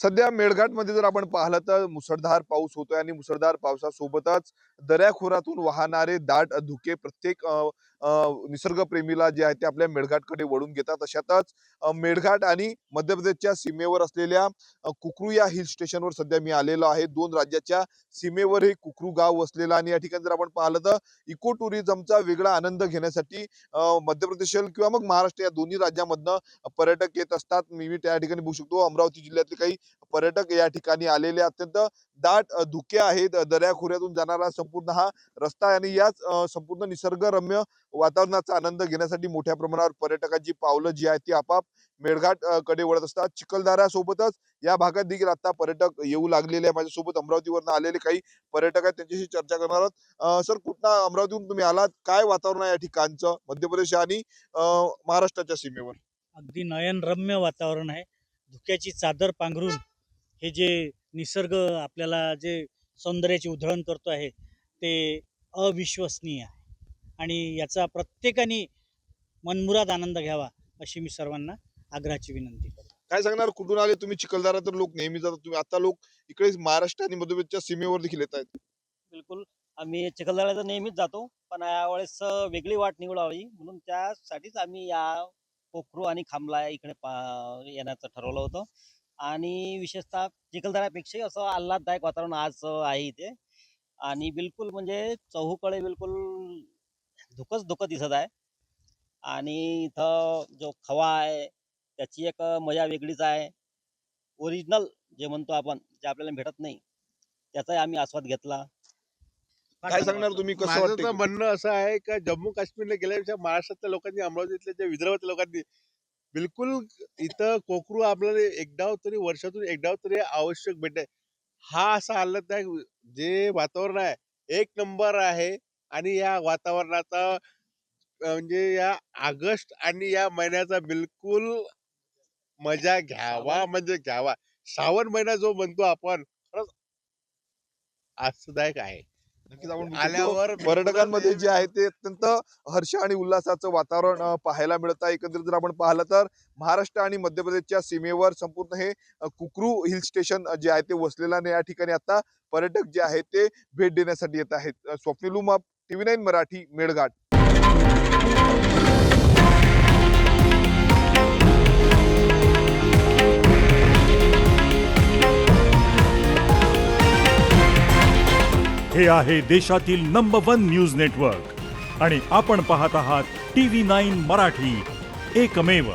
सध्या मेळघाटमध्ये जर आपण पाहिलं तर मुसळधार पाऊस होतोय आणि मुसळधार पावसासोबतच दऱ्याखोऱ्यातून वाहणारे दाट धुके प्रत्येक निसर्गप्रेमीला जे आहे ते आपल्या मेळघाटकडे वळून घेतात। अशातच मेळघाट आणि मध्य प्रदेशच्या सीमेवर असलेल्या कुकरू या हिल स्टेशनवर सध्या मी आलेलो आहे। दोन राज्याच्या सीमेवर हे कुकरू गाव वसलेलं आणि या ठिकाणी जर आपण पाहिलं तर इको टुरिझमचा वेगळा आनंद घेण्यासाठी मध्य प्रदेश किंवा मग महाराष्ट्र या दोन्ही राज्यांमधनं पर्यटक येत असतात। मी त्या ठिकाणी बघू शकतो अमरावती जिल्ह्यातले काही पर्यटक या ठिकाणी आलेले अत्यंत दाट धुके आहेत। दऱ्याखोऱ्यातून जाणारा संपूर्ण हा रस्ता आहे आणि याच संपूर्ण निसर्गरम्य वातावरणाचा आनंद घेण्यासाठी मोठ्या प्रमाणावर पर्यटकांची पावलं जी आहेत ती आपाप मेळघाट कडे वळत असतात। चिखलदऱ्यासोबतच या भागात देखील आता पर्यटक येऊ लागलेले आहे। माझ्यासोबत अमरावतीवरून आलेले काही पर्यटक आहेत, त्यांच्याशी चर्चा करणार आहोत। सर, कुठला अमरावतीहून तुम्ही आलात? काय वातावरण आहे या ठिकाणचं मध्य प्रदेश आणि महाराष्ट्राच्या सीमेवर? अगदी नयनरम्य वातावरण आहे। धुक्याची चादर पांघरून हे जे निसर्ग आपल्याला जे सौंदर्याची उधळण करतो आहे ते अविश्वसनीय आहे आणि याचा प्रत्येकाने मनमुराद आनंद घ्यावा अशी मी सर्वांना आग्रहाची विनंती करतो। काय सांगणार, कुठून आले तुम्ही? चिखलदरा तर लोक नेहमी जातात, तुम्ही आता लोक इकडे महाराष्ट्र आणि मध्य प्रदेशच्या सीमेवर देखील येत आहेत। बिलकुल, आम्ही चिखलदऱ्याला तर नेहमीच जातो, पण यावेळेस वेगळी वाट निवडावी म्हणून त्यासाठीच आम्ही या कोकरू आणि खामला इकडे येण्याचं ठरवलं होतं। आणि विशेषतः चिखलदऱ्यापेक्षाही असं आल्हाददायक वातावरण आज आहे इथे आणि बिलकुल म्हणजे चहूकडे बिलकुल धुकंच धुकं दिसत आहे आणि इथं जो खवा आहे त्याची एक मजा वेगळीच आहे। ओरिजिनल जे म्हणतो आपण, जे आपल्याला भेटत नाही, त्याचाही आम्ही आस्वाद घेतला। काय सांगणार तुम्ही, कसं माझं तर वाटतं? म्हणणं असं आहे का जम्मू काश्मीरला गेल्यापेक्षा महाराष्ट्रातल्या लोकांनी, अमरावतीतल्या ज्या विदर्भातल्या लोकांनी बिलकुल इथं कोकरू आपल्याला एकदा तरी वर्षातून एकदा तरी आवश्यक भेटे। हा असा आल्हाददायक जे वातावरण आहे एक नंबर आहे आणि या वातावरणाचा म्हणजे या ऑगस्ट आणि या महिन्याचा बिलकुल मजा घ्यावा, म्हणजे घ्यावा। श्रावण महिना जो म्हणतो आपण, खरंच आस्वाददायक आहे। नक्कीच आपण आल्यावर पर्यटकांमध्ये जे आहे ते अत्यंत हर्ष आणि उल्हासाचं वातावरण पाहायला मिळत आहे। एकंदरीत जर आपण पाहिलं तर महाराष्ट्र आणि मध्य प्रदेशच्या सीमेवर संपूर्ण हे कुकरू हिल स्टेशन जे आहे ते वसलेलं आणि या ठिकाणी आता पर्यटक जे आहेत ते भेट देण्यासाठी येत आहेत। स्वप्नील उमाप, TV9 मराठी, मेळघाट। हे आहे देशातील नंबर 1 न्यूज नेटवर्क आणि आपण पाहत आहात TV9 मराठी, एकमेव।